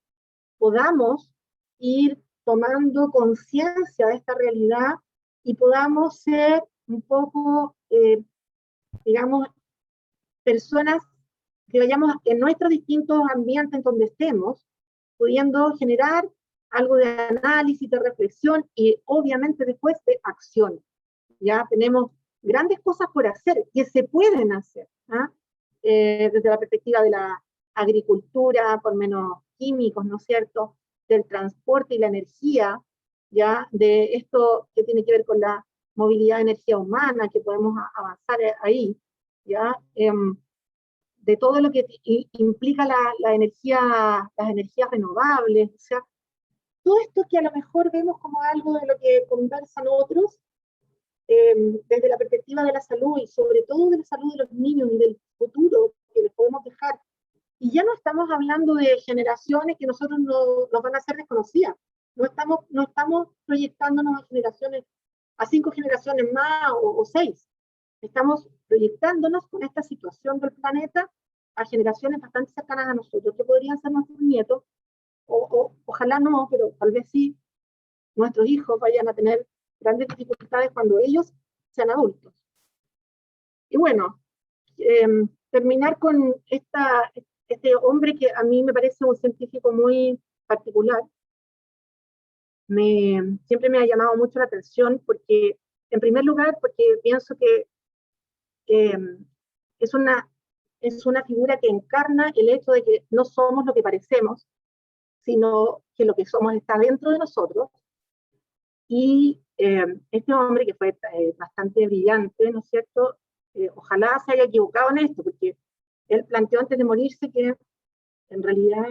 podamos ir tomando conciencia de esta realidad y podamos ser un poco, digamos, personas que vayamos en nuestros distintos ambientes en donde estemos, pudiendo generar algo de análisis, de reflexión y obviamente después de acción. Ya tenemos grandes cosas por hacer, que se pueden hacer, desde la perspectiva de la agricultura, con menos químicos, ¿no es cierto?, del transporte y la energía, ya de esto que tiene que ver con la movilidad de energía humana, que podemos avanzar ahí, ya de todo lo que implica la energía, las energías renovables, o sea, todo esto que a lo mejor vemos como algo de lo que conversan otros, desde la perspectiva de la salud y sobre todo de la salud de los niños y del futuro que les podemos dejar. Y ya no estamos hablando de generaciones que nosotros nos van a hacer desconocidas. No estamos proyectándonos a generaciones, a 5 generaciones más o 6. Estamos proyectándonos con esta situación del planeta a generaciones bastante cercanas a nosotros, que podrían ser nuestros nietos, ojalá no, pero tal vez sí, nuestros hijos vayan a tener grandes dificultades cuando ellos sean adultos. Y bueno, terminar con este hombre que a mí me parece un científico muy particular, siempre me ha llamado mucho la atención porque, en primer lugar, porque pienso que es una figura que encarna el hecho de que no somos lo que parecemos, sino que lo que somos está dentro de nosotros. Y este hombre, que fue bastante brillante, ¿no es cierto?, ojalá se haya equivocado en esto, porque él planteó antes de morirse que en realidad,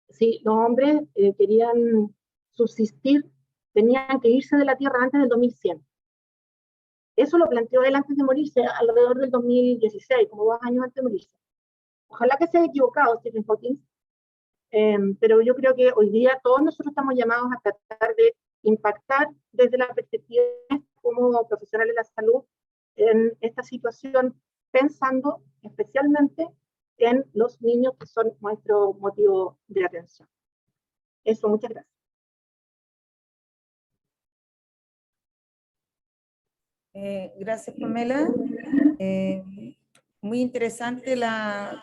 si los hombres querían subsistir, tenían que irse de la Tierra antes del 2100. Eso lo planteó él antes de morirse, alrededor del 2016, como 2 años antes de morirse. Ojalá que se haya equivocado Stephen Hawking, pero yo creo que hoy día todos nosotros estamos llamados a tratar de impactar desde la perspectiva como profesionales de la salud en esta situación, pensando especialmente en los niños que son nuestro motivo de atención. Eso, muchas gracias. Gracias, Pamela. Muy interesante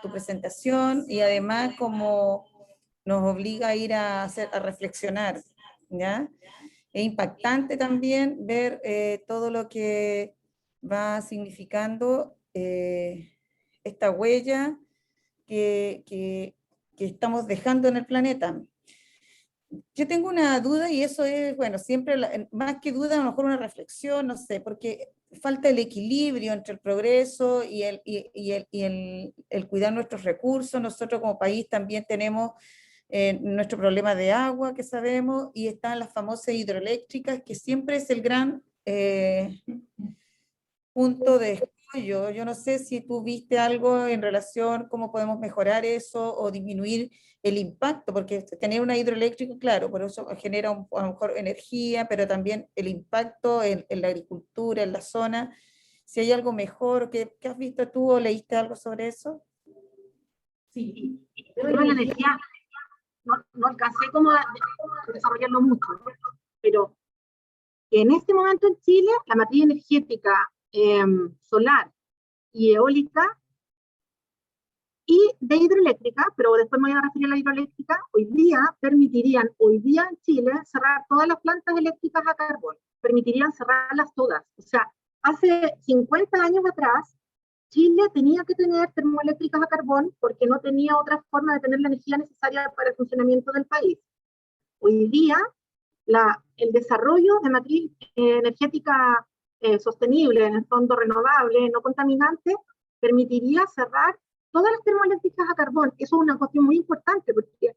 tu presentación y además como nos obliga a ir a reflexionar, ¿ya? Es impactante también ver todo lo que va significando esta huella que estamos dejando en el planeta. Yo tengo una duda y eso es, bueno, siempre, más que duda, a lo mejor una reflexión, no sé, porque falta el equilibrio entre el progreso y el cuidar nuestros recursos. Nosotros como país también tenemos nuestro problema de agua, que sabemos, y están las famosas hidroeléctricas, que siempre es el gran punto de escollo. Yo no sé si tú viste algo en relación cómo podemos mejorar eso o disminuir el impacto, porque tener una hidroeléctrica, claro, por eso genera a lo mejor energía, pero también el impacto en la agricultura, en la zona. Si hay algo mejor, ¿qué has visto tú o leíste algo sobre eso? Sí, pero la energía no alcancé como a desarrollarlo mucho, pero en este momento en Chile la matriz energética solar y eólica y de hidroeléctrica, pero después me voy a referir a la hidroeléctrica, hoy día en Chile cerrar todas las plantas eléctricas a carbón, permitirían cerrarlas todas. O sea, hace 50 años atrás, Chile tenía que tener termoeléctricas a carbón porque no tenía otra forma de tener la energía necesaria para el funcionamiento del país. Hoy día, el desarrollo de matriz energética sostenible, en el fondo renovable, no contaminante, permitiría cerrar todas las termoeléctricas a carbón. Eso es una cuestión muy importante, porque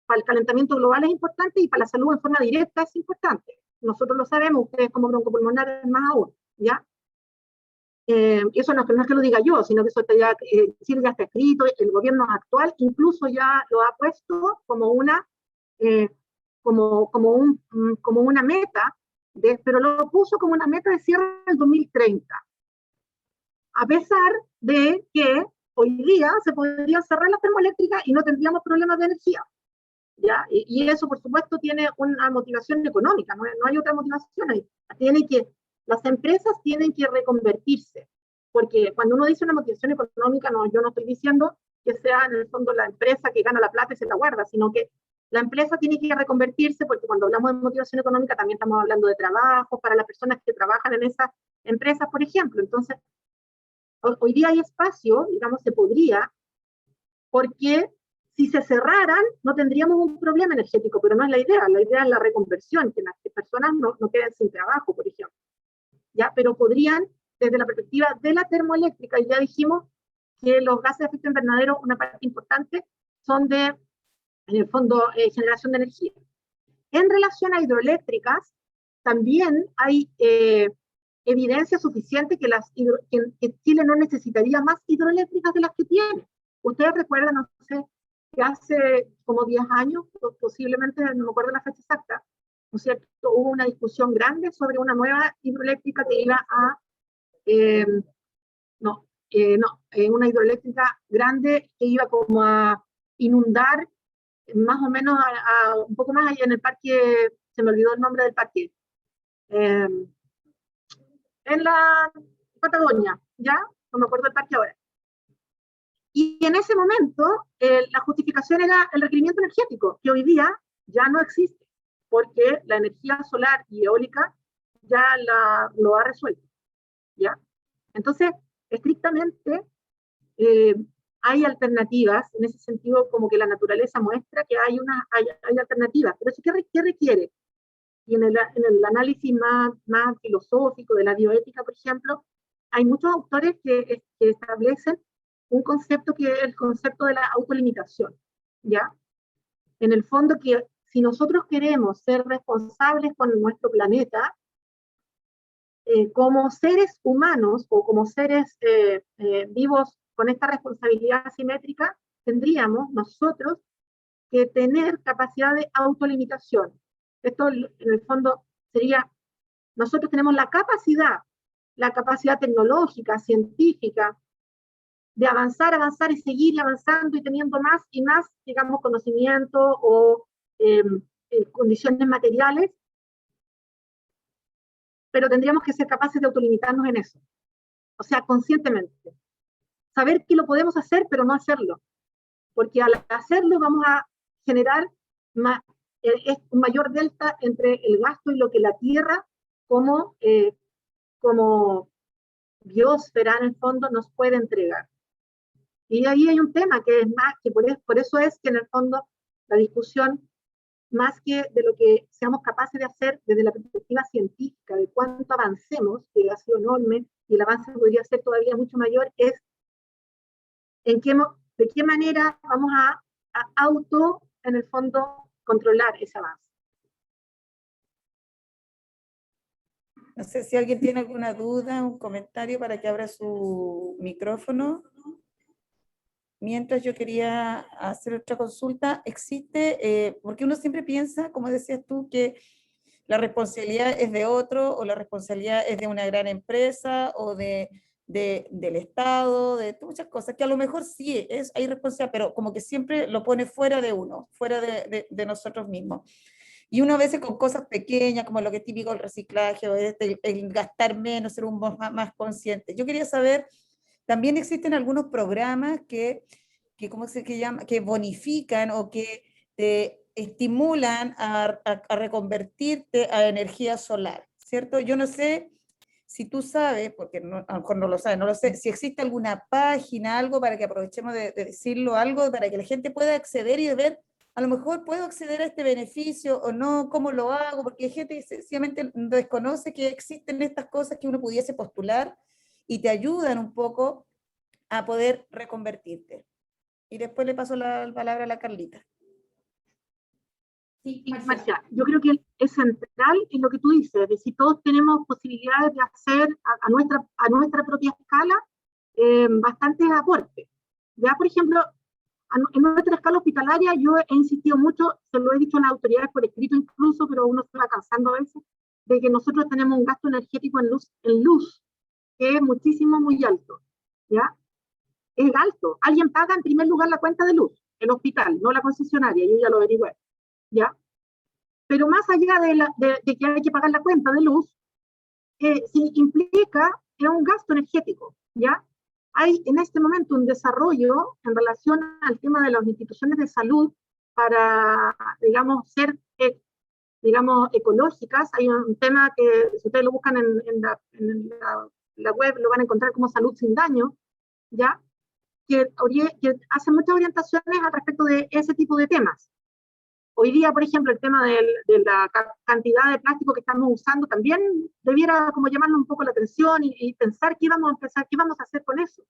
para el calentamiento global es importante y para la salud en forma directa es importante. Nosotros lo sabemos, ustedes como broncopulmonares más aún, ¿ya? Eso no es que lo diga yo, sino que eso ya, Chile ya está escrito, el gobierno actual incluso ya lo ha puesto como una, como una meta, pero lo puso como una meta de cierre del 2030. A pesar de que hoy día se podrían cerrar las termoeléctricas y no tendríamos problemas de energía. ¿Ya? Y eso, por supuesto, tiene una motivación económica, no hay otra motivación ahí. Las empresas tienen que reconvertirse, porque cuando uno dice una motivación económica, no, yo no estoy diciendo que sea en el fondo la empresa que gana la plata y se la guarda, sino que la empresa tiene que reconvertirse, porque cuando hablamos de motivación económica también estamos hablando de trabajo para las personas que trabajan en esas empresas, por ejemplo. Entonces, hoy día hay espacio, digamos, se podría, porque si se cerraran no tendríamos un problema energético, pero no es la idea es la reconversión, que las personas no queden sin trabajo, por ejemplo. ¿Ya? Pero podrían, desde la perspectiva de la termoeléctrica, y ya dijimos que los gases de efecto invernadero, una parte importante, son de, en el fondo, generación de energía. En relación a hidroeléctricas, también hay evidencia suficiente que Chile no necesitaría más hidroeléctricas de las que tiene. Ustedes recuerdan, no sé, que hace como 10 años, posiblemente, no me acuerdo la fecha exacta, ¿no es cierto?, hubo una discusión grande sobre una nueva hidroeléctrica que iba a, una hidroeléctrica grande que iba como a inundar más o menos un poco más allá en el parque, se me olvidó el nombre del parque, en la Patagonia, ¿ya? No me acuerdo el parque ahora. Y en ese momento, la justificación era el requerimiento energético, que hoy día ya no existe, porque la energía solar y eólica ya lo ha resuelto, ¿ya? Entonces, estrictamente, hay alternativas, en ese sentido, como que la naturaleza muestra que hay alternativas, pero eso ¿qué requiere? Y en el análisis más filosófico de la bioética, por ejemplo, hay muchos autores que establecen un concepto que es el concepto de la autolimitación, ¿ya? En el fondo, que si nosotros queremos ser responsables con nuestro planeta, como seres humanos o como seres vivos con esta responsabilidad asimétrica, tendríamos nosotros que tener capacidad de autolimitación. Esto en el fondo sería, nosotros tenemos la capacidad tecnológica, científica, de avanzar y seguir avanzando y teniendo más y más, digamos, conocimiento o condiciones materiales, pero tendríamos que ser capaces de autolimitarnos en eso. O sea, conscientemente. Saber que lo podemos hacer, pero no hacerlo. Porque al hacerlo vamos a generar un mayor delta entre el gasto y lo que la Tierra como biosfera en el fondo nos puede entregar. Y ahí hay un tema que es más, que por eso es que en el fondo la discusión, más que de lo que seamos capaces de hacer desde la perspectiva científica, de cuánto avancemos, que ha sido enorme, y el avance podría ser todavía mucho mayor, es de qué manera vamos a en el fondo, controlar ese avance. No sé si alguien tiene alguna duda, un comentario para que abra su micrófono. Mientras yo quería hacer otra consulta, existe, porque uno siempre piensa, como decías tú, que la responsabilidad es de otro, o la responsabilidad es de una gran empresa, o del Estado, de muchas cosas, que a lo mejor sí hay responsabilidad, pero como que siempre lo pone fuera de uno, fuera de nosotros mismos. Y uno a veces con cosas pequeñas, como lo que es típico el reciclaje, o el gastar menos, ser un más consciente. Yo quería saber, también existen algunos programas ¿cómo se llama? Que bonifican o que te estimulan a reconvertirte a energía solar, ¿cierto? Yo no sé si tú sabes, porque a lo mejor no lo sabes, no lo sé, si existe alguna página, algo para que aprovechemos de decirlo, algo para que la gente pueda acceder y ver, a lo mejor puedo acceder a este beneficio o no, cómo lo hago, porque hay gente que sencillamente desconoce que existen estas cosas que uno pudiese postular y te ayudan un poco a poder reconvertirte. Y después le paso la palabra a la Carlita. Sí, Marcia, yo creo que es central en lo que tú dices, de si todos tenemos posibilidades de hacer a nuestra propia escala bastantes aportes. Ya, por ejemplo, en nuestra escala hospitalaria yo he insistido mucho, se lo he dicho a las autoridades por escrito incluso, pero uno se va cansando a veces, de que nosotros tenemos un gasto energético en luz que es muchísimo, muy alto. ¿Ya? Es alto. Alguien paga en primer lugar la cuenta de luz, el hospital, no la concesionaria, yo ya lo averigüé. ¿Ya? Pero más allá de que hay que pagar la cuenta de luz, sí implica un gasto energético, ¿ya? Hay en este momento un desarrollo en relación al tema de las instituciones de salud para, digamos, ser, digamos, ecológicas. Hay un tema que, si ustedes lo buscan en la web, lo van a encontrar como salud sin daño, ¿ya? Que hace muchas orientaciones al respecto de ese tipo de temas. Hoy día, por ejemplo, el tema de la cantidad de plástico que estamos usando también debiera como llamarnos un poco la atención y pensar qué vamos a empezar, qué vamos a hacer con eso.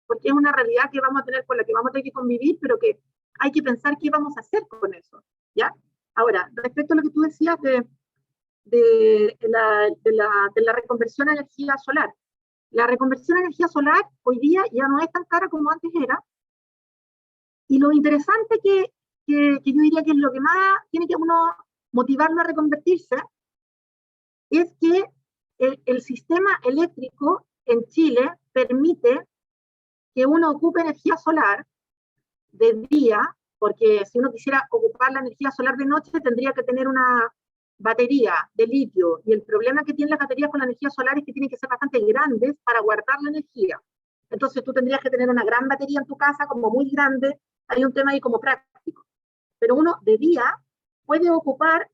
Porque es una realidad que vamos a tener, con la que vamos a tener que convivir, pero que hay que pensar qué vamos a hacer con eso. ¿Ya? Ahora, respecto a lo que tú decías de la reconversión a energía solar. La reconversión a energía solar hoy día ya no es tan cara como antes era. Y lo interesante que yo diría que es lo que más tiene que uno motivarlo a reconvertirse, es que el sistema eléctrico en Chile permite que uno ocupe energía solar de día, porque si uno quisiera ocupar la energía solar de noche tendría que tener una batería de litio, y el problema que tienen las baterías con la energía solar es que tienen que ser bastante grandes para guardar la energía. Entonces tú tendrías que tener una gran batería en tu casa, como muy grande, hay un tema ahí como práctico. Pero uno de día puede ocupar,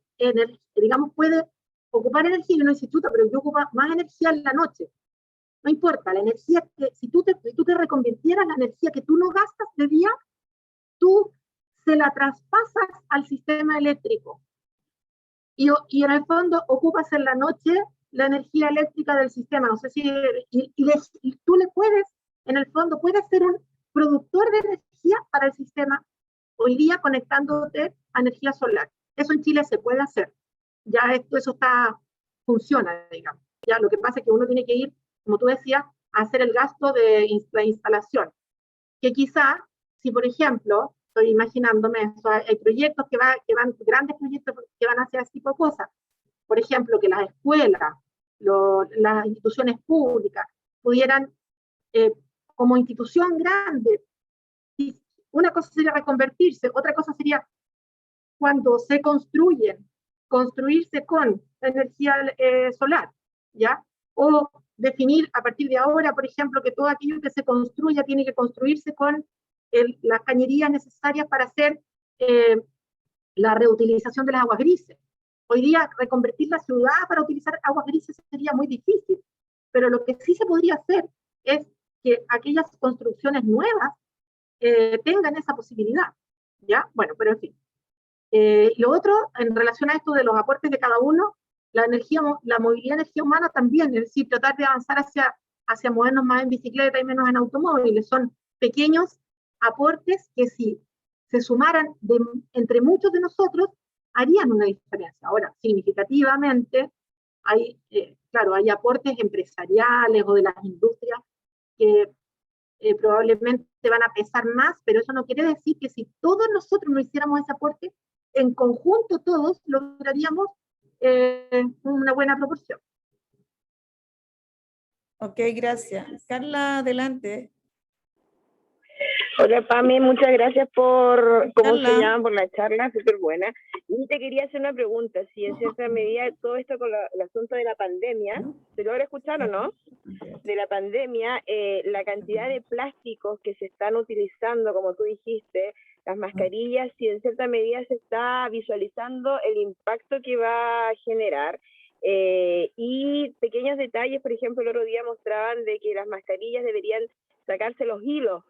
puede ocupar energía, y uno dice, chuta, pero yo ocupo más energía en la noche. No importa, la energía si tú te reconvirtieras, la energía que tú no gastas de día, tú se la traspasas al sistema eléctrico. Y en el fondo ocupas en la noche la energía eléctrica del sistema. No sé si, y tú le puedes, en el fondo, puedes ser un productor de energía para el sistema hoy día conectándote a energía solar. Eso en Chile se puede hacer. Ya eso funciona, digamos. Ya lo que pasa es que uno tiene que ir, como tú decías, a hacer el gasto de la instalación. Que quizá, si por ejemplo, estoy imaginándome eso, hay proyectos que van, grandes proyectos que van hacia ese tipo de cosas. Por ejemplo, que las escuelas, las instituciones públicas pudieran, como institución grande, una cosa sería reconvertirse, otra cosa sería cuando se construirse con energía solar, ¿ya? O definir a partir de ahora, por ejemplo, que todo aquello que se construya tiene que construirse con las cañerías necesarias para hacer la reutilización de las aguas grises. Hoy día reconvertir la ciudad para utilizar aguas grises sería muy difícil, pero lo que sí se podría hacer es que aquellas construcciones nuevas tengan esa posibilidad, ¿ya? Bueno, pero en fin. Lo otro, en relación a esto de los aportes de cada uno, la movilidad de energía humana también, es decir, tratar de avanzar hacia movernos más en bicicleta y menos en automóviles. Son pequeños aportes que si se sumaran entre muchos de nosotros, harían una diferencia. Ahora, significativamente, claro, hay aportes empresariales o de las industrias que probablemente van a pesar más, pero eso no quiere decir que si todos nosotros no hiciéramos ese aporte, en conjunto todos lograríamos una buena proporción. Ok, gracias. Carla, adelante. Hola Pame, muchas gracias por, ¿cómo Carla. se llama? Por la charla, súper buena. Y te quería hacer una pregunta, si en cierta medida todo esto con el asunto de la pandemia, ¿se logra escuchar o no? De la pandemia, la cantidad de plásticos que se están utilizando, como tú dijiste, las mascarillas, si en cierta medida se está visualizando el impacto que va a generar. Y pequeños detalles, por ejemplo, el otro día mostraban de que las mascarillas deberían sacarse los hilos,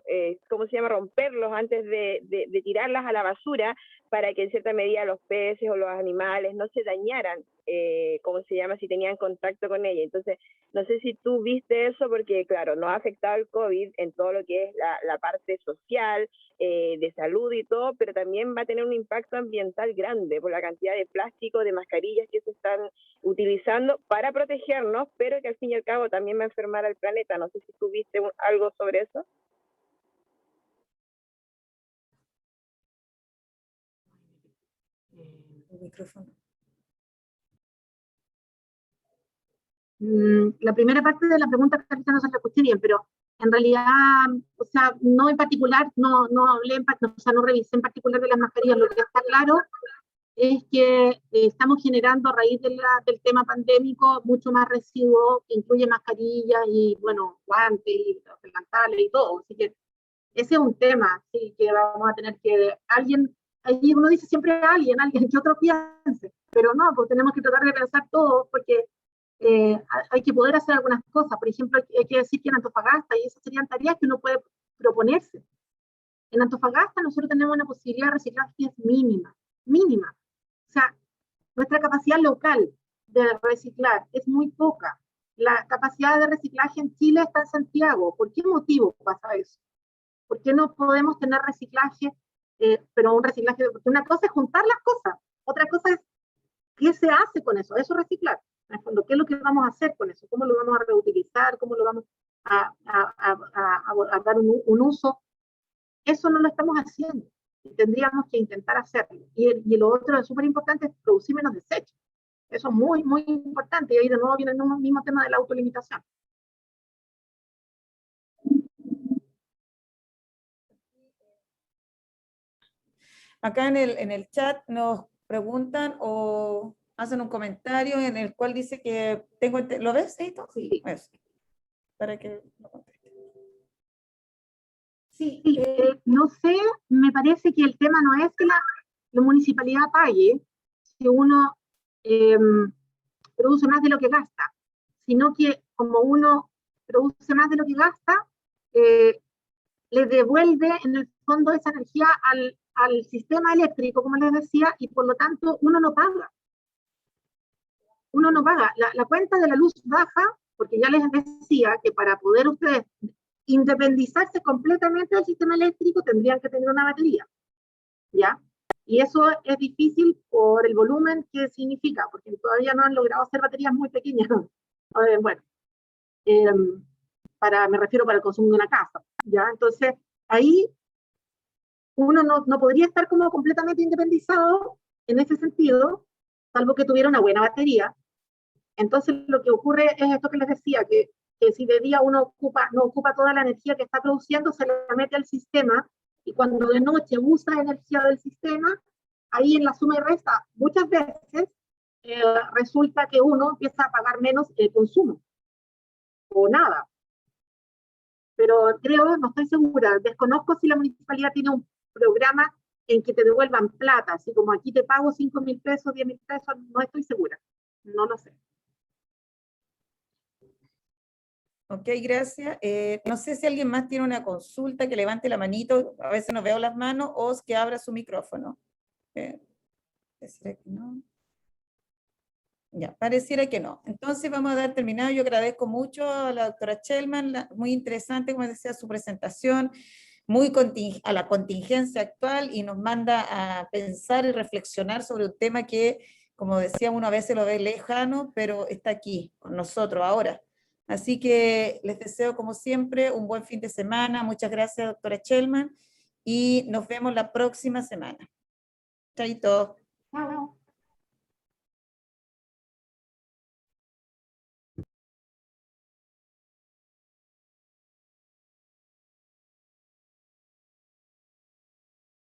¿cómo se llama? Romperlos antes de tirarlas a la basura para que en cierta medida los peces o los animales no se dañaran ¿cómo se llama?, si tenían contacto con ella. Entonces, no sé si tú viste eso, porque claro, nos ha afectado el COVID en todo lo que es la parte social, de salud y todo, pero también va a tener un impacto ambiental grande por la cantidad de plástico, de mascarillas que se están utilizando para protegernos, pero que al fin y al cabo también va a enfermar al planeta. No sé si tú viste algo sobre eso. El micrófono. La primera parte de la pregunta quizá no se la escuché bien, pero en realidad, o sea, no en particular, no hablé, o sea, no revisé en particular de las mascarillas. Lo que está claro es que estamos generando a raíz del tema pandémico mucho más residuo, que incluye mascarillas y, bueno, guantes y delantales y todo. Así que ese es un tema, sí, que vamos a tener que, ahí uno dice siempre alguien que otro piense, pero no, pues tenemos que tratar de pensar todo, porque hay que poder hacer algunas cosas. Por ejemplo, hay que decir que en Antofagasta, y esas serían tareas que uno puede proponerse. En Antofagasta nosotros tenemos una posibilidad de reciclaje que es mínima, mínima. O sea, nuestra capacidad local de reciclar es muy poca. La capacidad de reciclaje en Chile está en Santiago. ¿Por qué motivo pasa eso? ¿Por qué no podemos tener reciclaje, pero un reciclaje? Porque una cosa es juntar las cosas, otra cosa es qué se hace con eso. Eso es reciclar. En el fondo, ¿qué es lo que vamos a hacer con eso? ¿Cómo lo vamos a reutilizar? ¿Cómo lo vamos a dar un uso? Eso no lo estamos haciendo. Tendríamos que intentar hacerlo. Y lo otro es súper importante, es producir menos desechos. Eso es muy, muy importante. Y ahí de nuevo viene el mismo tema de la autolimitación. Acá en el chat nos preguntan o hacen un comentario en el cual dice que tengo, ¿lo ves, Eito? Sí. Eso. Para que lo conteste. Sí, no sé, me parece que el tema no es que la municipalidad pague si uno produce más de lo que gasta, sino que como uno produce más de lo que gasta, le devuelve en el fondo esa energía al sistema eléctrico, como les decía, y por lo tanto uno no paga. Uno no paga. La cuenta de la luz baja, porque ya les decía que para poder ustedes independizarse completamente del sistema eléctrico tendrían que tener una batería, ¿ya? Y eso es difícil por el volumen que significa, porque todavía no han logrado hacer baterías muy pequeñas. Bueno, me refiero para el consumo de una casa, ¿ya? Entonces, ahí uno no podría estar como completamente independizado en ese sentido, salvo que tuviera una buena batería. Entonces, lo que ocurre es esto que les decía, que si de día uno no ocupa toda la energía que está produciendo, se la mete al sistema, y cuando de noche usa energía del sistema, ahí en la suma y resta, muchas veces resulta que uno empieza a pagar menos el consumo, o nada. Pero creo, no estoy segura, desconozco si la municipalidad tiene un programa en que te devuelvan plata, así como aquí te pago 5.000 pesos, 10.000 pesos, no estoy segura, no lo sé. Ok, gracias. No sé si alguien más tiene una consulta, que levante la manito, a veces no veo las manos, o que abra su micrófono. Pareciera que no. Ya, pareciera que no. Entonces vamos a dar terminado. Yo agradezco mucho a la doctora Chelman, muy interesante, como decía, su presentación, muy a la contingencia actual, y nos manda a pensar y reflexionar sobre un tema que, como decía, uno a veces lo ve lejano, pero está aquí con nosotros ahora. Así que les deseo, como siempre, un buen fin de semana. Muchas gracias, doctora Chelman, y nos vemos la próxima semana. Chaito. Chao.